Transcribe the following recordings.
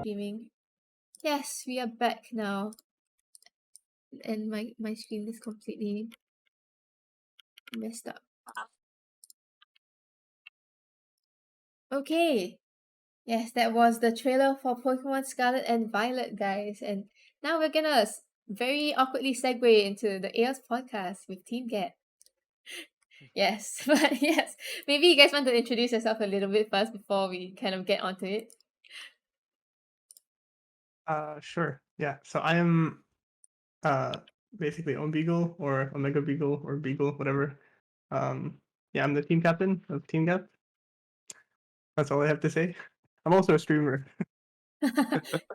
streaming. Yes, we are back now. And my screen is completely messed up. Okay. Yes, that was the trailer for Pokemon Scarlet and Violet, guys. And now we're gonna very awkwardly segue into the Aeos podcast with Team Get. Yes, but yes, maybe you guys want to introduce yourself a little bit first before we kind of get onto it. Sure. Yeah. So I am basically Ombeagle or Omega Beagle or Beagle, whatever. Yeah, I'm the team captain of Team Gap. That's all I have to say. I'm also a streamer.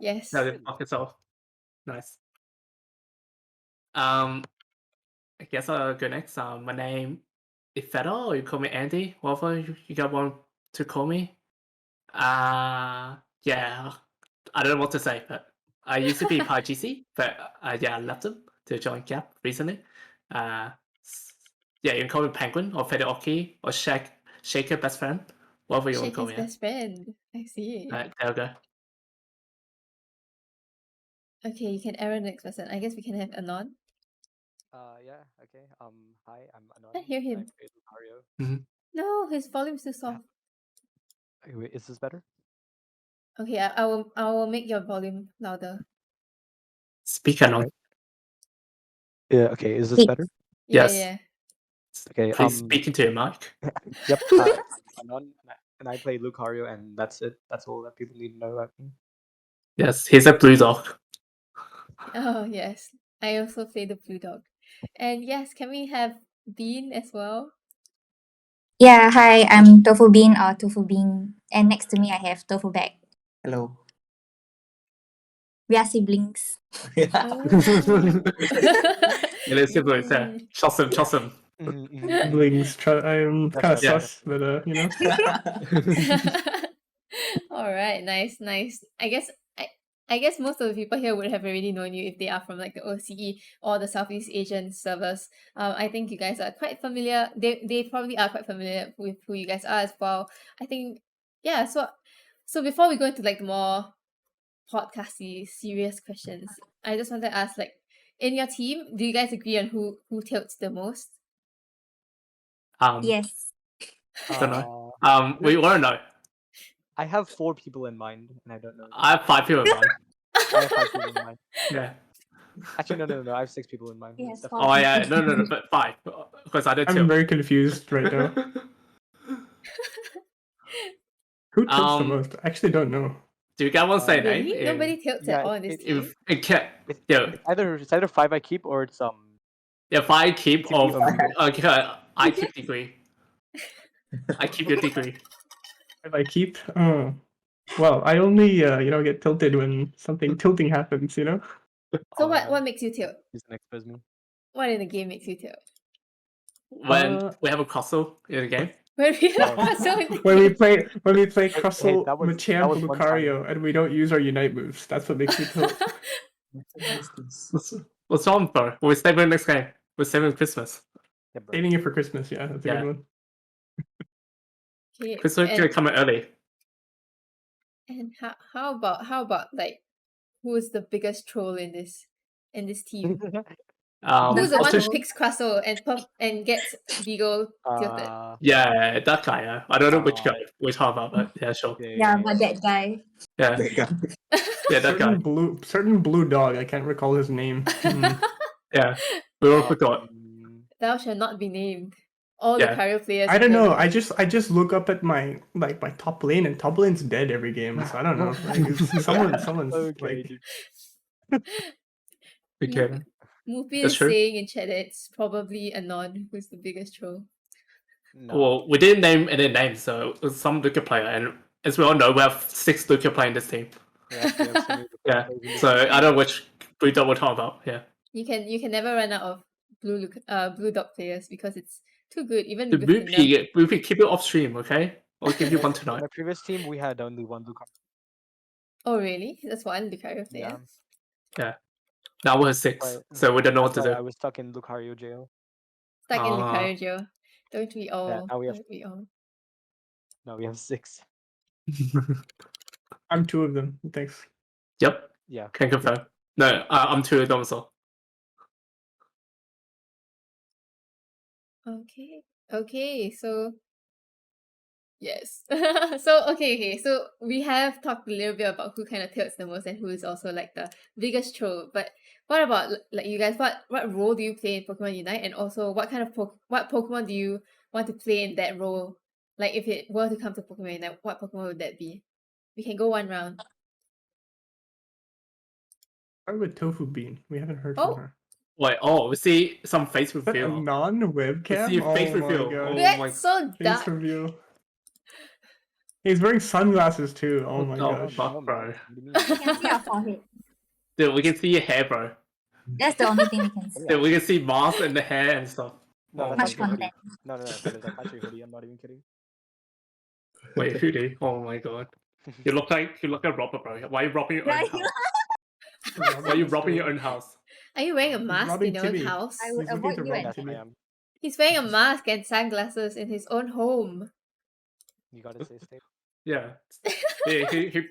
Yes. No, they fuck itself. Nice. I guess I'll go next. My name is Feta, or you call me Andy. Whatever you got want to call me. Yeah. I don't know what to say, but I used to be PyGC, but yeah, I left them to join Gap recently. Yeah, you can call me Penguin or Fedeoki or Shaker best friend. Whatever you want to call Shaker's me. best friend. I see. There we go. Okay, you can arrow the next person. I guess we can have Anon. Yeah, okay. Hi, I'm Anon. I hear him. I play Lucario. No, his volume's too soft. Wait, is this better? Okay, I will make your volume louder. Speak Anon. Yeah, okay, is this better? Yeah, Yes. yeah. Okay, Please speak into your mic. Yep, Anon, and I play Lucario, and that's it. That's all that people need to know about me. Yes, he's a blue dog. Oh, yes. I also play the blue dog. And yes, can we have Bean as well? Yeah, hi, I'm Tofu Bean or Tofu Bean. And next to me, I have Tofu Bag. Hello. We are siblings. Oh. It is siblings, yeah. Trust him. Siblings. I'm kind of right. sus, but you know. All right, nice. I guess most of the people here would have already known you if they are from like the OCE or the Southeast Asian servers. I think you guys are quite familiar. They probably are quite familiar with who you guys are as well. I think yeah. So before we go into like the more podcasty serious questions, I just want to ask, like, in your team, do you guys agree on who tilts the most? Yes. I don't know. We want to know. I have 4 people in mind, and I don't know. I have 5 people in mind. I have 5 people in mind. Yeah. Actually, no. I have 6 people in mind. Yes, That's 4 Oh yeah, no, but 5 because I did 2. I'm very confused right now. Who tilts the most? I actually don't know. Do you guys want to say Really? name? Nobody tilts at all in this team. It can't. It's Yeah, either 5 I keep or it's if I keep Keep of you on okay, I keep degree. I keep your degree. If I keep, well, I only get tilted when something tilting happens. You know. So what makes you tilt? He's gonna expose me. What in the game makes you tilt? When we have a crossover in the game. When we have Oh. so When we play Crustle, that was Machamp, one time. Lucario, and we don't use our Unite moves. That's what makes me tilt. What's wrong, bro? We're saving next game. We're saving Christmas. Yeah, bro. Saving it for Christmas, yeah, that's a Yeah. good one. Okay, Christmas is coming early. and how about like who's the biggest troll in this team? Who's the one who picks Crustle and gets Beagle tilted? Yeah, that guy. Yeah. I don't know which guy we're talking about, but yeah, sure. Yeah, but that guy. Yeah, yeah, that guy. Certain blue dog. I can't recall his name. Yeah, we all forgot. Thou shall not be named. All Yeah. Lucario players. I don't know. will- I just look up at my top lane, and top lane's dead every game. So I don't know. Like, someone's Okay, like. Okay. Mupi That's is true. saying in chat that it's probably Anon who's the biggest troll. No. Well, we didn't name any names, so it was some Luca player, and as we all know, we have 6 Luca players in this team. We actually have so many Yeah, players in this so team. I don't know which blue dog we're talking about. Yeah, You can never run out of blue dog players because it's too good. Even the with the nerf. Boopy, keep it off stream, okay? I'll give you one In tonight. my previous team, we had only one Lucario. Oh really? That's one Lucario player. Yeah. Now we have 6, Right. so we don't know what That's to why do. I was stuck in Lucario jail. Stuck in Ah. Lucario jail. Don't we all? Yeah, now we have- Don't we all? Now we have 6. I'm 2 of them. Thanks. Yep, Yeah. can confirm. No, I'm 2 domicile. Okay, so yes. So we have talked a little bit about who kind of tilts the most and who is also like the biggest troll. But what about like you guys? What role do you play in Pokemon Unite? And also, what kind of what Pokemon do you want to play in that role? Like if it were to come to Pokemon Unite, what Pokemon would that be? We can go one round. Start with Tofu Bean. We haven't heard from Oh, her. Wait, we see some face Is that a reveal. We non-webcam? see a face Oh my reveal. god. Oh that's my so Face dark. reveal. He's wearing sunglasses too. Oh my Oh, gosh. fuck, No, bro. man. What do you mean? We can see your forehead. Dude, we can see your hair, bro. That's the only thing we can see. Dude, we can see mask and the hair and stuff. No, Oh that's my Much actually a god. hoodie. content. No, Fed, that's actually a hoodie. I'm not even kidding. Wait, hoodie? Oh my god. You look like robber, bro. Why are you robbing your own Yeah, house? Why are you robbing your own house? Are you wearing a mask robbing in your own Timmy. house? I would He's looking avoid to you rob and Yes, I Timmy. am. He's wearing a mask and sunglasses in his own home. You gotta say stay. Yeah. He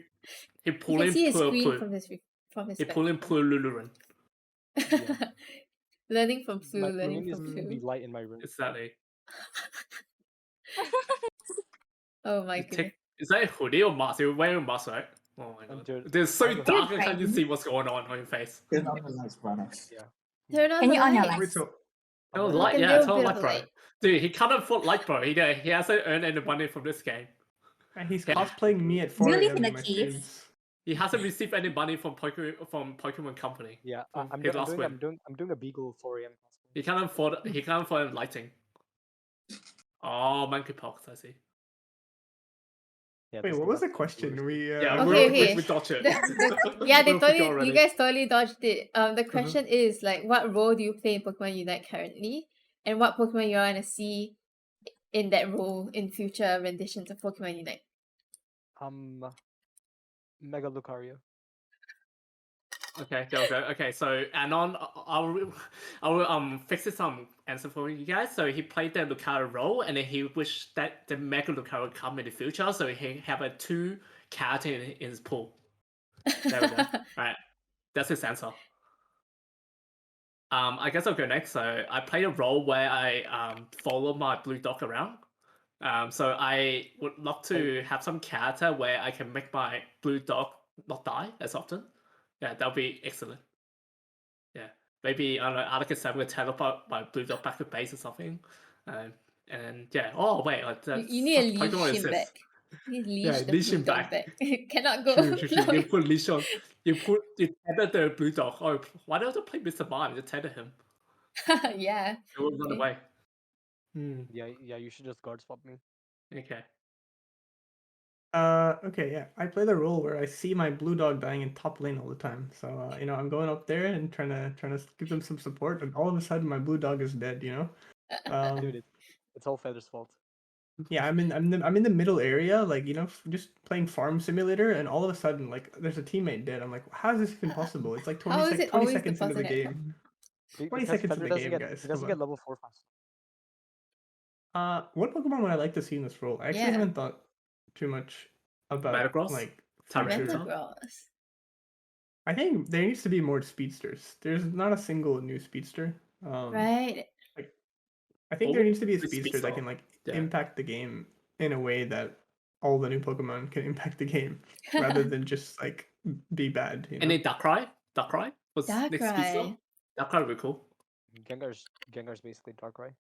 You pulling can see his screen Plu. from his He pulling spectacles. Pluluran. Yeah. Learning from Flu, My learning room is from gonna be Flu. light in my room. Exactly. Oh my You goodness. take, is that a hoodie or mask? You're wearing a mask, right? Oh my god. Dude, They're so I have- dark, I can't Right. even see what's going on your face. Turn on the lights, brother. Yeah. Turn on Can the you on your lights. Wait, lights? so Oh, Like light, a yeah, little tell bit light, of bro. light. Dude, he can't afford light, bro. He hasn't earned any money from this game. he's Yeah. cosplaying me at Do 4 you live a.m. in a in my cave? streams. He hasn't received any money from Pokemon Company. Yeah, From I'm his last win. doing a Beagle 4 a.m. cosplay. He can't afford lighting. Oh, monkeypox, I see. Yeah, Wait, this what thing was the got question? worse. We Yeah, Okay. we dodged it. Yeah, they We forgot totally. already. You guys totally dodged it. The question is like, what role do you play in Pokemon Unite currently, and what Pokemon you want to see in that role in future renditions of Pokemon Unite? Mega Lucario. Okay, there we go. Okay, so Anon, I'll fix some answer for you guys. So he played the Lucario role, and then he wished that the Mega Lucario would come in the future, so he have a 2 character in his pool. There we go. Right, that's his answer. I guess I'll go next. So I play a role where I follow my blue dog around. So I would love to have some character where I can make my blue dog not die as often. Yeah, that'll be excellent. Yeah, maybe I don't know. Alakazam will teleport my blue dog back to base or something. And yeah. Oh wait, You need to such Pokemon leash him exists. back. You need to Yeah, leash the leash blue him dog back. back. Cannot go. True. No, You put leash on. You tether the blue dog. Oh, why don't you play Mr. Mime? Just tether him. yeah. He will run Okay. away. Yeah, you should just guard swap me. Okay. Okay, yeah. I play the role where I see my blue dog dying in top lane all the time. So I'm going up there and trying to give them some support, and all of a sudden my blue dog is dead. Dude, it's all Feather's fault. Yeah, I'm in the middle area, like just playing farm simulator, and all of a sudden like there's a teammate dead. I'm like, how is this even possible? It's like 20, How is it 20 always the seconds into the person at top? game. 20 Because seconds Feather in the doesn't game, get guys. he doesn't Come get level 4 fast. on. What Pokemon would I like to see in this role? I actually Yeah. haven't thought too much about Metagross? like Tyranitar? future. Metagross. I think there needs to be more speedsters. There's not a single new speedster. Right. I think What there would needs to be a be speedster that speedster? can like Yeah. impact the game in a way that all the new Pokemon can impact the game, rather than just like be bad. Any Darkrai? Darkrai was next speedster. Darkrai. Darkrai would be cool. Gengar's basically Darkrai.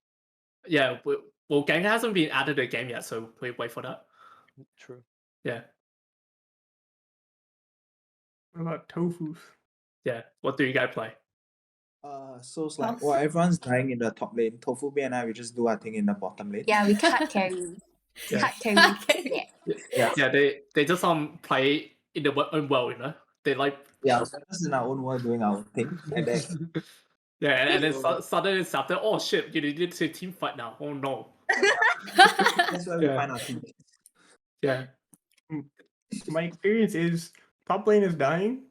Yeah. Well, Gengar hasn't been added to the game yet, so we wait for that. True. Yeah. What about Tofu's? Yeah. What do you guys play? So it's like, House. well, everyone's dying in the top lane. Tofu B and I, we just do our thing in the bottom lane. Yeah, we cut carry. Yeah. Cut carry. Yeah. Yeah. They just play in their own world, They like Yeah, we're just in our own world doing our own thing. And then yeah, and then suddenly it's after, oh shit, you need to team fight now. Oh no. that's where we Yeah. find our team. Yeah. My experience is top lane is dying,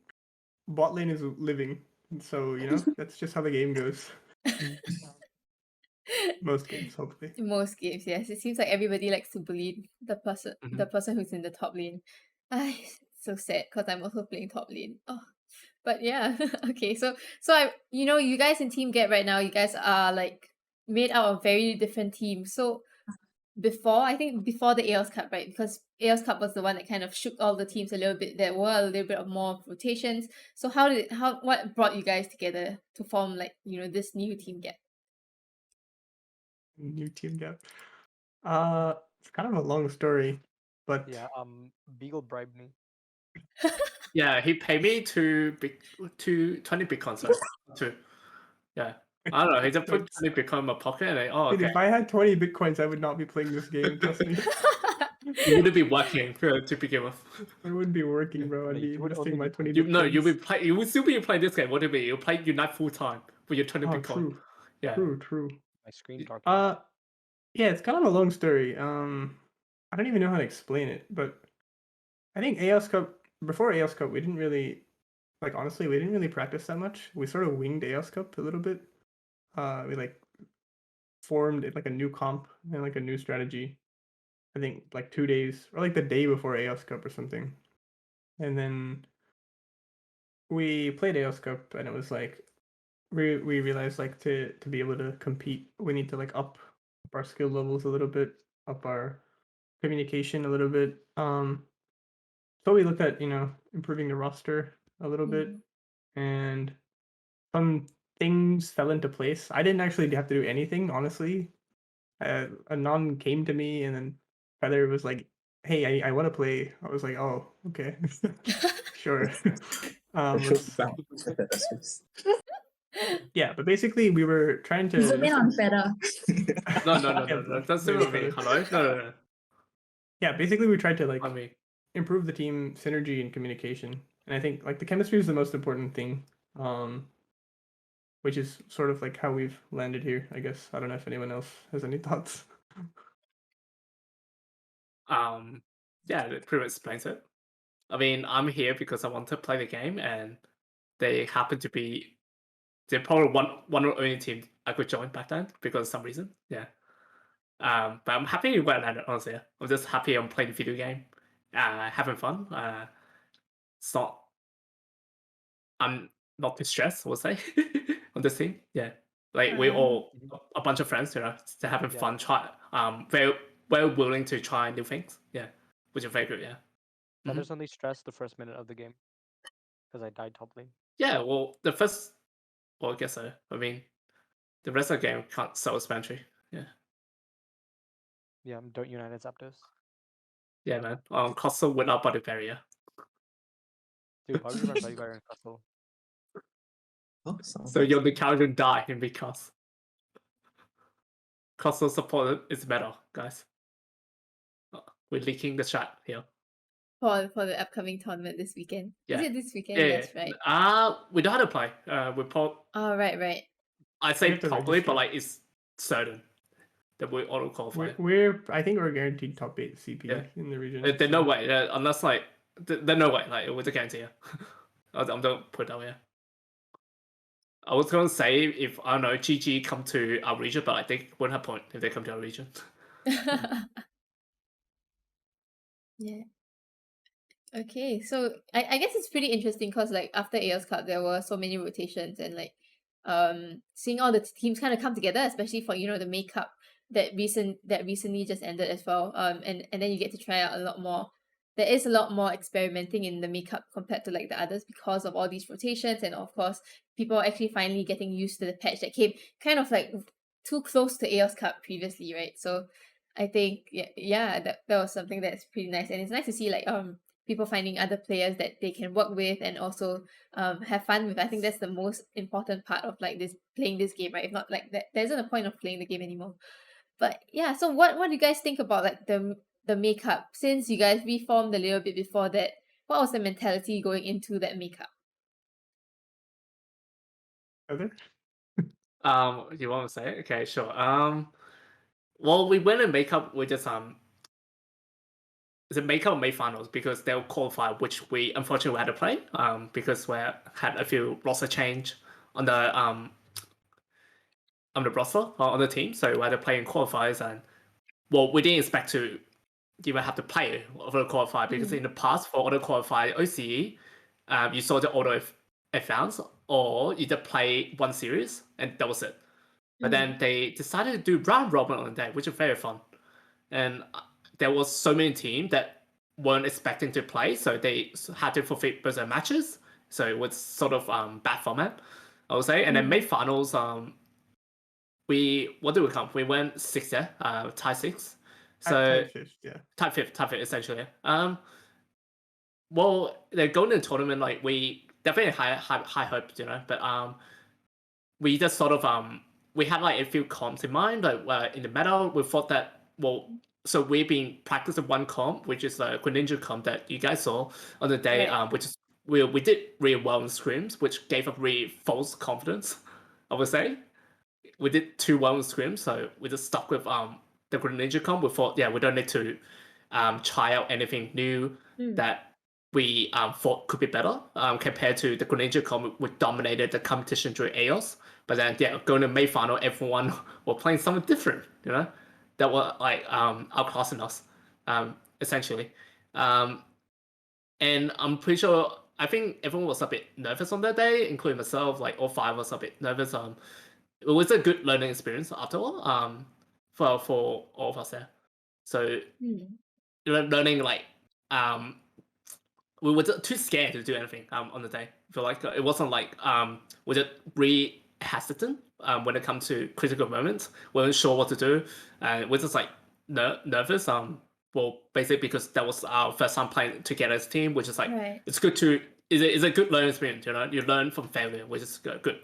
bot lane is living. So that's just how the game goes. Most games, hopefully. Most games, yes. It seems like everybody likes to bully the person Mhm. the person who's in the top lane. Ay, so sad because I'm also playing top lane. Oh, but yeah, okay. So you guys in Team Get right now, you guys are like made out of very different teams. So I think before the Aeos Cup, right? Because Aeos Cup was the one that kind of shook all the teams a little bit. There were a little bit of more rotations. So what brought you guys together to form like this new Team Get? New team gap. It's kind of a long story, but Yeah. Beagle bribed me. Yeah, he paid me to 20 Bitcoins, right? Yeah. I don't know. He just put 20 Bitcoin in my pocket and dude, okay. if I had 20 bitcoins, I would not be playing this game. Trust me, You wouldn't be working to begin with. I wouldn't be working, bro. I'd No, be you would investing only my be 20 You bitcoins. you would still be playing this game. What do you mean? You play Unite full time with your 20 Oh, Bitcoin. true, Yeah. true. My screen darkened. Yeah, it's kind of a long story. I don't even know how to explain it, but I think Aeos Cup, before Aeos Cup, we didn't really, like, honestly, we didn't really practice that much. We sort of winged Aeos Cup a little bit. We like formed like a new comp and like a new strategy. I think like 2 days or like the day before Aeos Cup or something. And then we played Aeos Cup and it was like we realized like to be able to compete, we need to like up our skill levels a little bit, up our communication a little bit. So we looked at, improving the roster a little bit, and some things fell into place. I didn't actually have to do anything, honestly. A non came to me, and then Feather was like, "Hey, I want to play." I was like, "Oh, okay, sure." let's, yeah, but basically we were trying to. Zoom in on Feather. No. That's Maybe not me. Feather. Hello? No. Yeah, basically we tried to like On me. improve the team synergy and communication, and I think like the chemistry is the most important thing. Which is sort of like how we've landed here, I guess. I don't know if anyone else has any thoughts. Yeah, that pretty much explains it. I mean, I'm here because I want to play the game, and they happen to be they're probably one of the only team I could join back then because of some reason. Yeah. But I'm happy where I landed, honestly. I'm just happy I'm playing the video game, having fun. It's not I'm not too stressed, I would say, on this team. Yeah. Like we all a bunch of friends, they're having Yeah. fun, very willing to try new things. Yeah. Which is very good, yeah. Feather's only stressed the first minute of the game because I died top lane. Yeah, well I guess so. I mean the rest of the game can't self-explanatory. Yeah. Yeah, don't unite as Zapdos. Yeah, man. Costa without body barrier. Dude, why would you run Buddy Barrier in Castle? So your the character die in because Costa support is better, guys. We're leaking the chat here. For the upcoming tournament this weekend. Yeah. Is it this weekend? Yeah. Yes, right. We know how to play. We Oh, right. I say have to probably, register. but like it's certain that we auto qualify. I think we're guaranteed top 8 CP Yeah. in the region. There's no way, unless like there's no way, like it was a guarantee. I'm don't put it that way. I was gonna say if I don't know GG come to our region, but I think it wouldn't have point if they come to our region. Yeah. Okay, so I guess it's pretty interesting because like after Aeos Cup there were so many rotations and like seeing all the teams kind of come together, especially for the May Cup that recently just ended as well. And then you get to try out a lot more. There is a lot more experimenting in the May Cup compared to like the others because of all these rotations, and of course people are actually finally getting used to the patch that came kind of like too close to Aeos Cup previously, right? So I think that was something that's pretty nice, and it's nice to see like people finding other players that they can work with and also have fun with. I think that's the most important part of like this playing this game, right? If not like that, there isn't a point of playing the game anymore. But yeah, so what do you guys think about like the makeup? Since you guys reformed a little bit before that, what was the mentality going into that makeup? Other? You want to say it? Okay, sure. Well, we went in makeup with just the makeup May finals because they'll qualify, which we unfortunately had to play because we had a few roster change on the roster on the team, so we had to play in qualifiers, and well, we didn't expect to even have to play auto qualify, because Mm. in the past for auto qualify OCE, you saw the auto advance, or you just play one series and that was it. But then they decided to do round robin on the day, which is very fun. And there was so many teams that weren't expecting to play, so they had to forfeit both their matches. So it was sort of bad format, I would say. And then May finals, what did we come? We went sixth, tie six. So Tied fifth, yeah. Type fifth essentially. Well, they're going to the tournament, like we definitely high hopes, but we just sort of we had like a few comps in mind, like in the meta. We thought that, so we've been practicing one comp, which is a Greninja comp that you guys saw on the day, Right. which is we did really well in scrims, which gave us really false confidence, I would say. We did 2-1 in scrims, so we just stuck with the Greninja comp. We thought, we don't need to try out anything new that we thought could be better compared to the Greninja comp, which dominated the competition during Aeos. But then, going to May final, everyone were playing something different, that were like outclassing us, essentially. And I'm pretty sure, I think everyone was a bit nervous on that day, including myself. Like all five of us a bit nervous. It was a good learning experience after all, for all of us there. So learning like we were too scared to do anything on the day. I feel like it wasn't like we just really hesitant when it comes to critical moments. We weren't sure what to do, and we're just like nervous. Well, basically because that was our first time playing together as a team, which is like Right. it's good to it's a good learning experience. You learn from failure, which is good.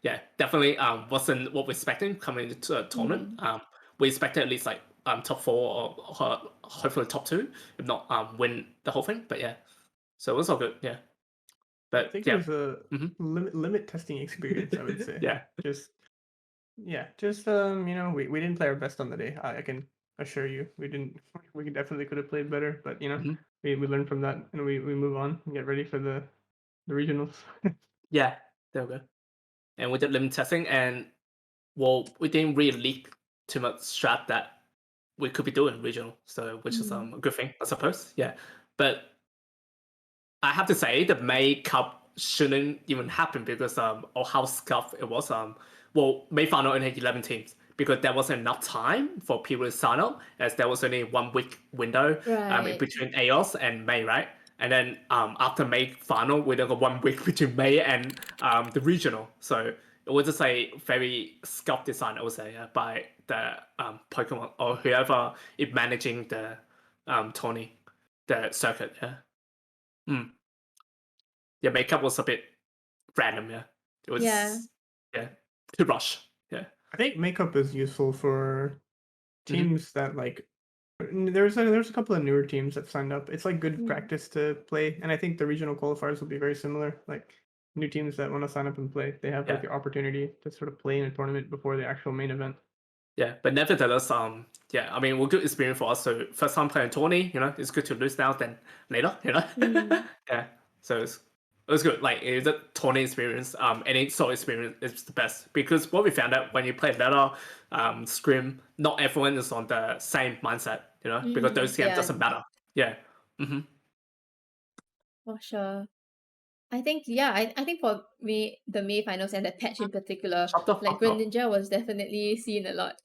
Yeah, definitely wasn't what we're expecting coming into a tournament. We expected at least like top 4 or hopefully top 2, if not win the whole thing. But yeah, so it was all good. Yeah, but I think yeah, it was a limit testing experience, I would say. yeah, Just we didn't play our best on the day. I can assure you, we didn't. We definitely could have played better, but we learned from that and we move on and get ready for the regionals. yeah, there we go. And we did limit testing, and we didn't really leak too much strat that we could be doing regional, so which is a good thing, I suppose. Yeah, but I have to say the May Cup shouldn't even happen because of how scuffed it was. May final only had 11 teams because there wasn't enough time for people to sign up, as there was only 1 week window Right. between Aeos and May, right? And then after May final, we then got 1 week between May and the regional. So it was just a very scuffed design, I would say, by the Pokemon or whoever is managing the tourney, the circuit. Yeah. Yeah, makeup was a bit random. Yeah, it was. Yeah. Too rush. Yeah. I think makeup is useful for teams that like. There's a couple of newer teams that signed up. It's like good practice to play, and I think the regional qualifiers will be very similar. Like new teams that want to sign up and play, they have like the opportunity to sort of play in a tournament before the actual main event. Yeah, but nevertheless, I mean, we're good experience for us. So first time playing tourney, it's good to lose now than later, Yeah, so it was good. Like it's a tourney experience. Any sort of experience is the best, because what we found out when you play letter, scrim, not everyone is on the same mindset, because those games doesn't matter. Yeah. For sure. I think I think for me, the May finals and the patch in particular, Shut the like fuck up. Greninja was definitely seen a lot.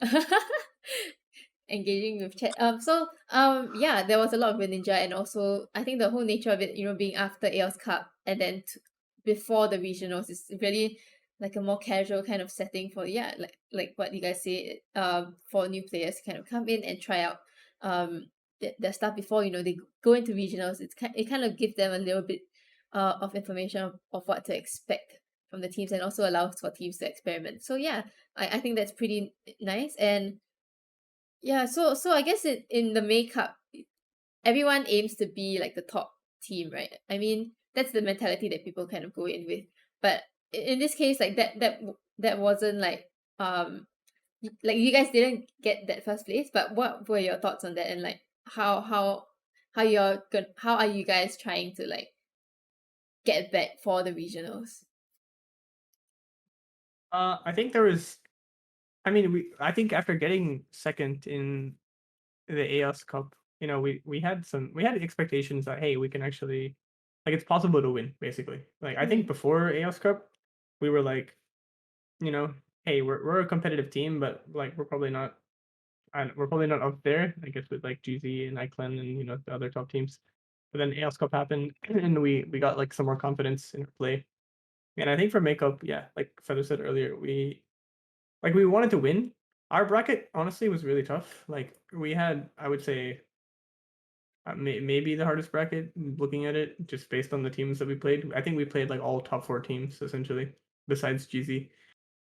Engaging with chat. Yeah, there was a lot of Greninja, and also I think the whole nature of it, being after Aeos Cup and then before the regionals is really like a more casual kind of setting for like what you guys say, for new players to kind of come in and try out their stuff before they go into regionals. It kind of gives them a little bit of information of what to expect from the teams, and also allows for teams to experiment. So yeah, I think that's pretty nice. And yeah, so I guess in the makeup, everyone aims to be like the top team, right? I mean, that's the mentality that people kind of go in with. But in this case, like that wasn't like like you guys didn't get that first place. But what were your thoughts on that, and like how are you guys trying to like get back for the regionals? I think there was. I mean, I think after getting second in the Aeos Cup, you know, we had expectations that, hey, we can actually, like, it's possible to win, basically. Like, I think before Aeos Cup, we were like, you know, hey, we're a competitive team, but like we're probably not up there, I guess, with like GZ and Iclan and, you know, the other top teams. But then Aeos Cup happened, and we got like some more confidence in our play. And I think for makeup, yeah, like Feather said earlier, we wanted to win. Our bracket honestly was really tough. Like, we had, I would say, maybe the hardest bracket looking at it, just based on the teams that we played. I think we played like all top 4 teams essentially, besides GZ.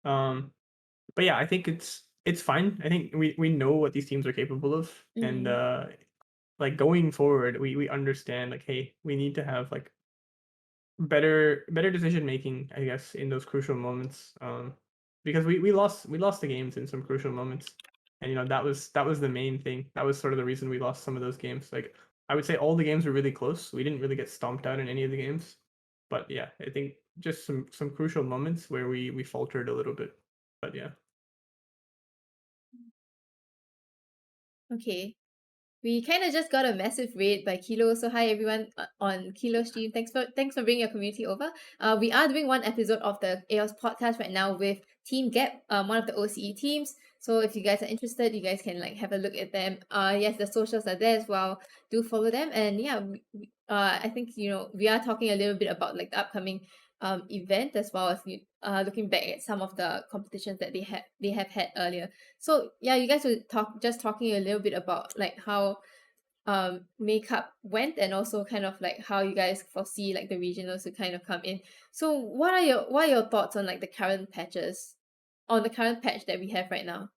But yeah, I think it's fine. I think we know what these teams are capable of, and like going forward, we understand, like, hey, we need to have like better decision making, I guess, in those crucial moments. Because we lost the games in some crucial moments, and you know, that was the main thing. That was sort of the reason we lost some of those games. Like, I would say all the games were really close. We didn't really get stomped out in any of the games, but yeah, I think just some crucial moments where we faltered a little bit. But yeah. Okay. We kind of just got a massive raid by Kilo. So hi everyone on Kilo stream. Thanks for bringing your community over. We are doing one episode of the Aeos podcast right now with Team Gap, one of the OCE teams. So if you guys are interested, you guys can like have a look at them. Yes, the socials are there as well. Do follow them. And yeah, I think, you know, we are talking a little bit about like the upcoming event, as well as looking back at some of the competitions that they have had earlier. So yeah, you guys were talking a little bit about like how makeup went, and also kind of like how you guys foresee like the regionals to kind of come in. So what are your thoughts on like the current patch that we have right now?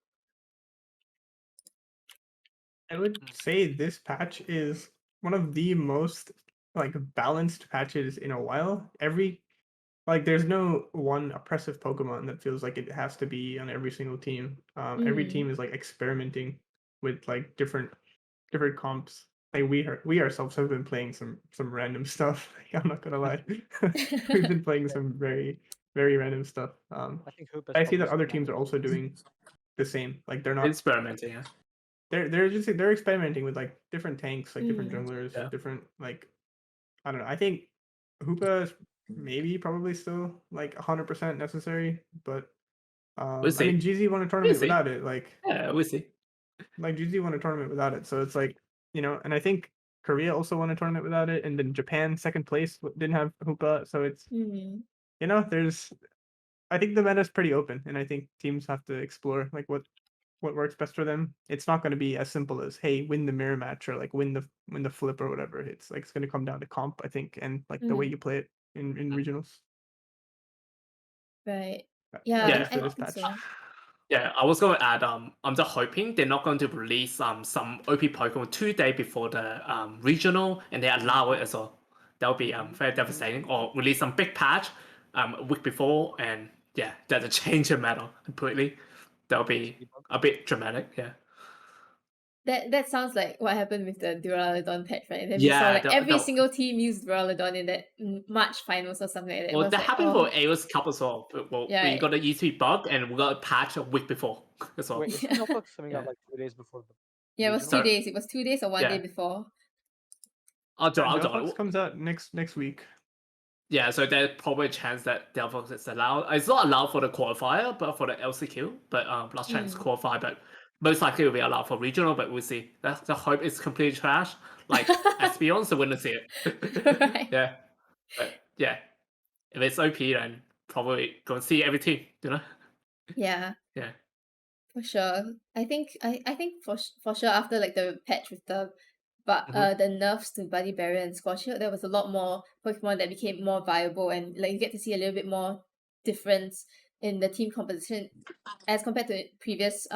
I would say this patch is one of the most like balanced patches in a while. There's no one oppressive Pokemon that feels like it has to be on every single team. Every team is like experimenting with like different comps. Like, we ourselves have been playing some random stuff. I'm not gonna lie, we've been playing some very random stuff. I think Hoop is I see probably that other still teams are also doing the same. Like, they're not Experimenting, yeah. they're experimenting with like different tanks, like different junglers, Yeah. different, like, I don't know. I think Hoopa is maybe probably still like 100% necessary, but We'll I mean, see. GZ won a We'll tournament see. without it. Like, Yeah, we'll see. GZ won a tournament without it, so it's like, you know. And I think Korea also won a tournament without it, and then Japan second place didn't have Hoopa, so it's, you know, I think the meta is pretty open, and I think teams have to explore like what works best for them. It's not going to be as simple as, hey, win the mirror match, or like win the flip or whatever. It's like, it's going to come down to comp, I think, and like the way you play it in regionals. Right. At Yeah, least I for this think patch. so. Yeah, I was going to add. I'm just hoping they're not going to release some OP Pokemon 2 days before the regional, and they allow it as well. That would be very devastating. Or release some big patch a week before, and yeah, that'll change the meta completely. That'll be a bit dramatic. Yeah. That sounds like what happened with the Duraludon patch, right? Then we saw Yeah, like every single team use Duraludon in that March finals or something like that. It well, was that like, happened for Aeos Cup as well. Well, Yeah, we right. got the E3 bug, and we got a patch a week before as well. Wait, is Snowflake coming out Yeah. like 2 days before the Yeah, it was regional? 2 days. It was 2 days or one day Yeah. before. I'll do Delphox it. comes out next week. Yeah, so there's probably a chance that Delphox is allowed. It's not allowed for the qualifier, but for the LCQ. But last chance qualify, but most likely will be allowed for regional. But we'll see. That's the hope is completely trash. Like Espeon, so we're gonna see it. Right. Yeah, but yeah, if it's OP, then probably gonna see every team. You know. Yeah. Yeah. For sure. I think for sure after like the patch with the nerfs to Buddy Barrier and Scorcher, there was a lot more Pokemon that became more viable, and like you get to see a little bit more difference in the team composition as compared to previous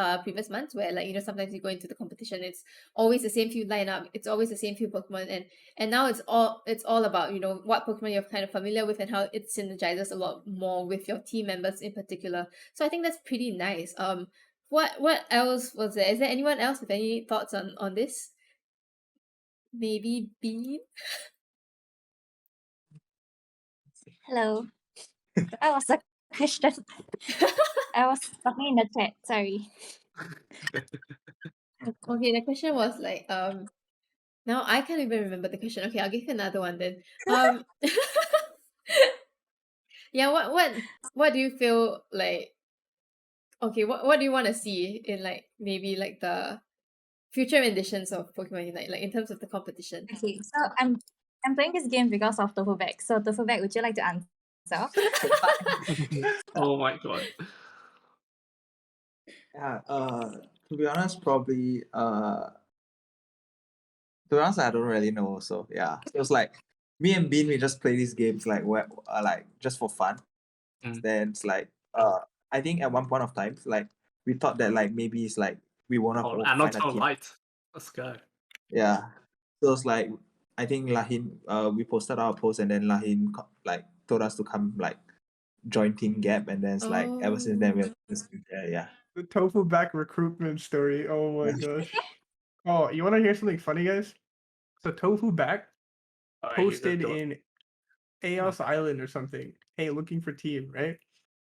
months, where like, you know, sometimes you go into the competition, it's always the same few lineup, it's always the same few Pokemon, and now it's all about, you know, what Pokemon you're kind of familiar with and how it synergizes a lot more with your team members in particular. So I think that's pretty nice. What else was there? Is there anyone else with any thoughts on this? Maybe Bean? Hello. That was a question. I was talking in the chat. Sorry. Okay, the question was like, Now I can't even remember the question. Okay, I'll give you another one then. Yeah, what do you feel like? Okay, what do you want to see in like maybe like the future renditions of Pokemon Unite, like in terms of the competition? Okay, so I'm playing this game because of Tofu Bag. So Tofu Bag, would you like to answer? Oh my god. Yeah, to be honest, probably to be honest, I don't really know. So yeah, it was like me and Bean, we just play these games like like just for fun. Mm. Then it's like I think at one point of time, like we thought that like maybe it's like we wanna Oh, go and find not a on team. light. Let's go. Yeah. So it's like I think Lahin we posted our post and then Lahin like told us to come like join Team Gap, and then it's like ever since then Oh. we're just yeah. The tofu back recruitment story. Oh my gosh. Oh, you want to hear something funny, guys? So tofu back Oh, posted in Aeos Island or something. Hey, looking for team, right?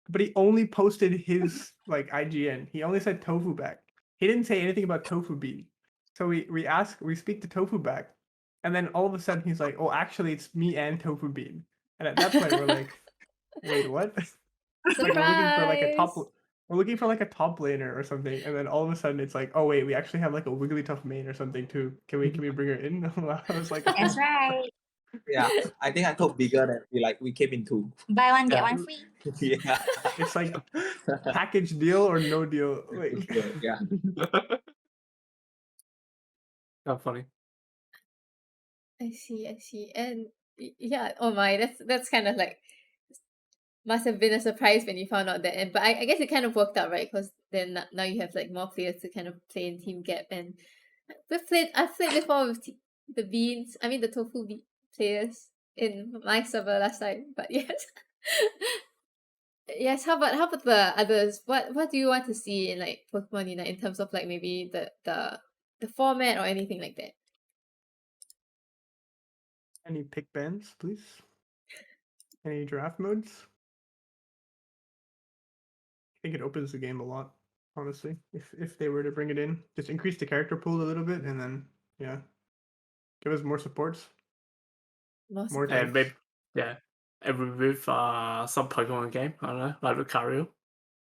But he only posted his like IGN. He only said tofu back. He didn't say anything about tofu bean. So we speak to tofu back, and then all of a sudden he's like, "Oh, actually, it's me and tofu bean." And at that point, we're like, "Wait, what?" Like we're looking for like a top. Surprise! We're looking for like a top laner or something, and then all of a sudden it's like, oh wait, we actually have like a Wigglytuff main or something too. Can we bring her in? I was like, That's right. Yeah. I think I told bigger that we came in two. Buy one, get Yeah. one free. Yeah. it's like package deal or no deal. Like, Yeah. How funny. I see. And yeah, oh my, that's kind of like must have been a surprise when you found out that. And but I guess it kind of worked out, right? Because then now you have like more players to kind of play in Team Gap. And I've played before with the beans. I mean the tofu players in my server last time. But yes. Yes, how about the others? What do you want to see in like Pokemon Unite in terms of like maybe the format or anything like that? any pick bands, please? Any draft modes? I think it opens the game a lot, honestly. If they were to bring it in, just increase the character pool a little bit, and then yeah, give us more supports, more Support. And types. maybe, yeah. And remove some Pokemon game. I don't know, like Lucario.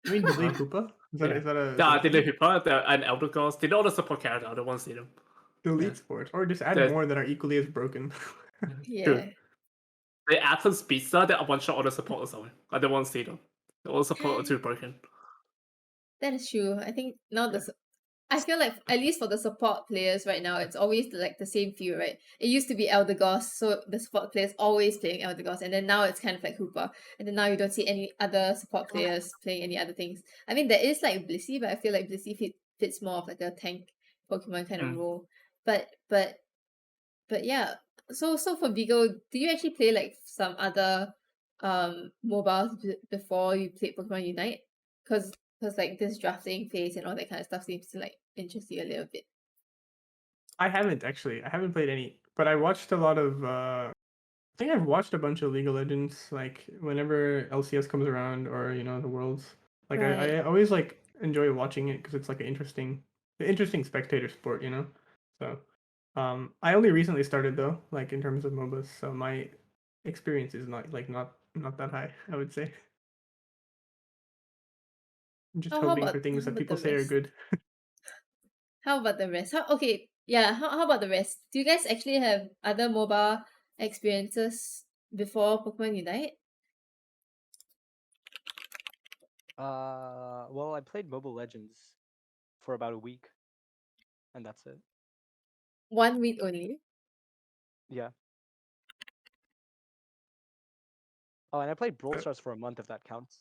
I mean, delete Hoopa. Is that Yeah. is that a Yeah, thing? did the Hoopa and Elder Gods. Did all the support character. I don't want to see them. delete Yeah. sports, or just add There's- more that are equally as broken? Yeah. True. They add some speedster that one shot all the support or something. I don't want to see them. All the support are too broken. That is true. I think now Yeah. I feel like at least for the support players right now, it's always like the same few, right? It used to be Eldegoss, so the support players always playing Eldegoss, and then now it's kind of like Hooper, and then now you don't see any other support players playing any other things. I mean, there is like Blissey, but I feel like Blissey fits more of like a tank Pokemon kind of Mm. role. But yeah. So for Beagle, do you actually play like some other mobiles before you played Pokemon Unite? Because like this drafting phase and all that kind of stuff seems to like interest you a little bit. I haven't actually. I haven't played any, but I watched a lot of. I think I've watched a bunch of League of Legends. Like whenever LCS comes around, or the Worlds. Like Right. I always like enjoy watching it because it's like an interesting spectator sport. So I only recently started though, like in terms of MOBAs. So my experience is not that high, I would say. I'm just How hoping about for things how that about people the say are rest? good. How about the rest? How about the rest? Do you guys actually have other mobile experiences before Pokemon Unite? Well, I played Mobile Legends for about a week, and that's it. 1 week only. Yeah. Oh, and I played Brawl Stars for a month, if that counts.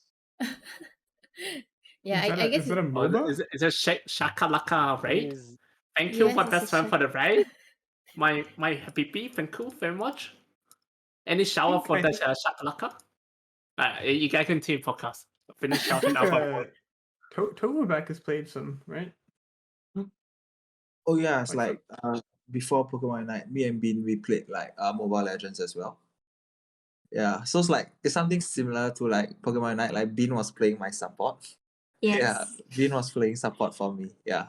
Yeah, Is I guess that a Oh, MOBA? is it Shakalaka It raid? is. Thank you, yes, my it's best a friend, check. for the raid. My happy bee, thank you very much. Any shower for I that think- Shakalaka? You guys can team podcast. Finish I shouting think out my Tovuback has played some, right? Oh yeah, it's Like like before Pokemon Unite, me and Bean we played like Mobile Legends as well. Yeah, so it's something similar to like Pokemon Unite. Like Bean was playing my support. Yes. Yeah, Bean was playing support for me. Yeah,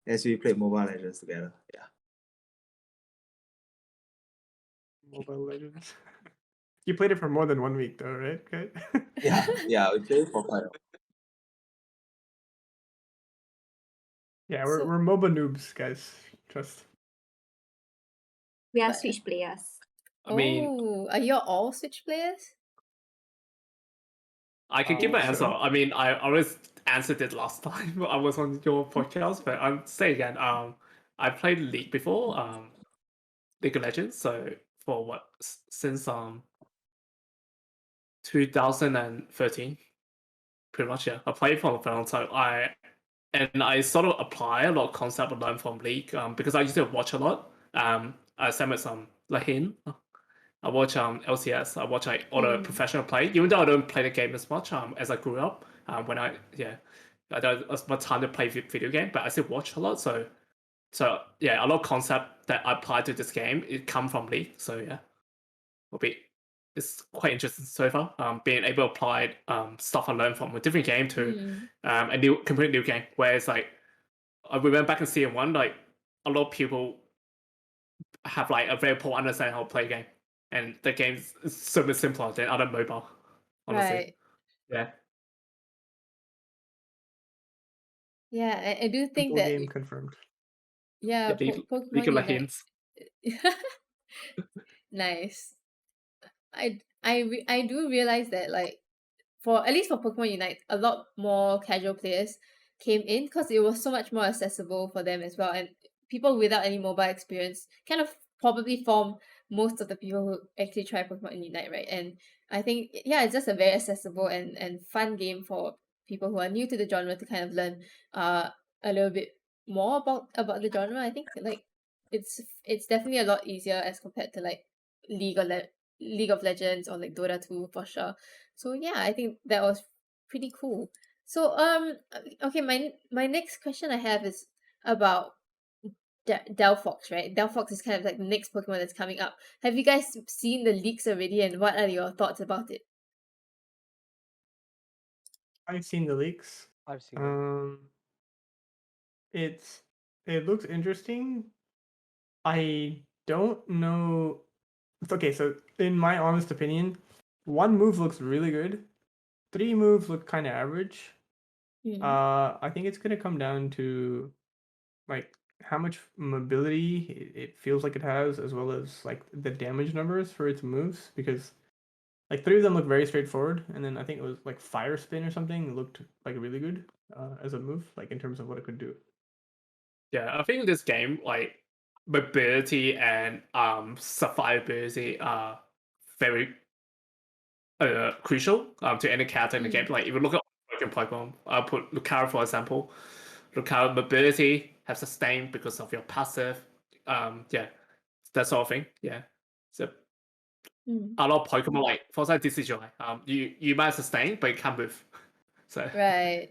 as we played Mobile Legends together. Yeah. Mobile Legends. You played it for more than 1 week, though, right? Okay. Yeah, we played for quite a Yeah, So- we're MOBA noobs, guys. Trust. We are But- Switch players. I mean, Oh, are you all Switch players? I can give an answer. So- I mean, I always answered it last time I was on your podcast, but I'll say again. I played League before, League of Legends. So for what since 2013, pretty much. Yeah, I played for a long time. I sort of apply a lot of concept I learned from League, because I used to watch a lot. I same as Lahin. I watch LCS. I watch like all the professional play, even though I don't play the game as much as I grew up. When I don't have as much time to play video game, but I still watch a lot. So yeah, a lot of concept that I apply to this game it come from League. So yeah, it's quite interesting so far. Being able to apply stuff I learned from a different game to a completely new game. Where it's like I remember back in season 1, like a lot of people have like a very poor understanding how to play a game, and the game's so much simpler than other mobile. Honestly, Right. yeah. Yeah, I do think Simple that game confirmed. yeah, League Pokemon of Unite. Legends. Nice. I do realize that like for at least for Pokemon Unite, a lot more casual players came in because it was so much more accessible for them as well, and people without any mobile experience kind of probably form most of the people who actually try Pokemon Unite, right? And I think yeah, it's just a very accessible and fun game for people who are new to the genre to kind of learn a little bit more about the genre. I think like it's definitely a lot easier as compared to like League of Legends or like Dota 2 for sure. So yeah, I think that was pretty cool. So okay, my next question I have is about Delphox, right? Delphox is kind of like the next Pokemon that's coming up. Have you guys seen the leaks already, and what are your thoughts about it? I've seen the leaks. I've seen them. It looks interesting. I don't know. Okay, so in my honest opinion, 1 move looks really good. 3 moves look kind of average. Hmm. I think it's gonna come down to like how much mobility it feels like it has, as well as like the damage numbers for its moves. Because like 3 of them look very straightforward, and then I think it was like Fire Spin or something looked like really good as a move, like in terms of what it could do. Yeah, I think this game like mobility and survivability are very crucial to any character in the game. Like if you look at broken Pokemon, I'll put Lucario for example. Lucario mobility have sustained because of your passive. Yeah, that sort of thing. Yeah, so a lot of Pokemon like for example this is you might sustain but you can't move. So Right.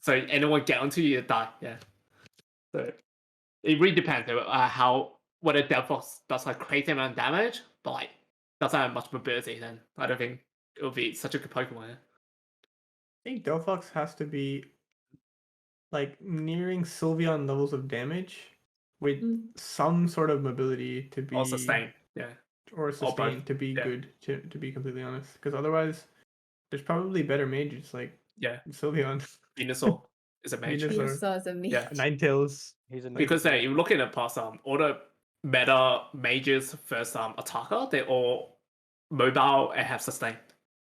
so anyone get onto you, you die. Yeah. So it really depends how whether Delphox does like crazy amount of damage, but like doesn't have much mobility. Then I don't think it will be such a good Pokemon. Yeah. I think Delphox has to be like nearing Sylveon levels of damage with some sort of mobility to be Or sustain. Yeah. or both, sustain to be yeah. good, to be completely honest, because otherwise there's probably better mages like Yeah. Sylveon. Venusaur is a mage. Venusaur. Venusaur is a mage. Yeah. Ninetales. He's a noob. Because you look in the past, all the meta mages first attacker, they all mobile and have sustain.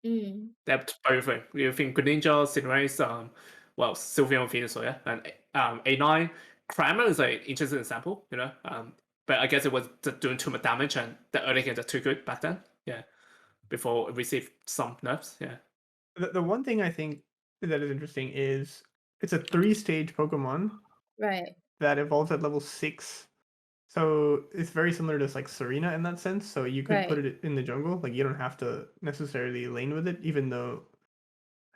Mm. They have everything. You think Greninja, Cinderace, well, Sylveon, Venusaur, yeah, and A9. Kramer is an interesting example, you know. But I guess it was just doing too much damage, and the early games are too good back then. Yeah, before it received some nerfs. Yeah. The one thing I think that is interesting is it's a 3-stage Pokemon Right. that evolves at level 6. So it's very similar to like Serena in that sense. So you could put Right. it in the jungle. Like you don't have to necessarily lane with it, even though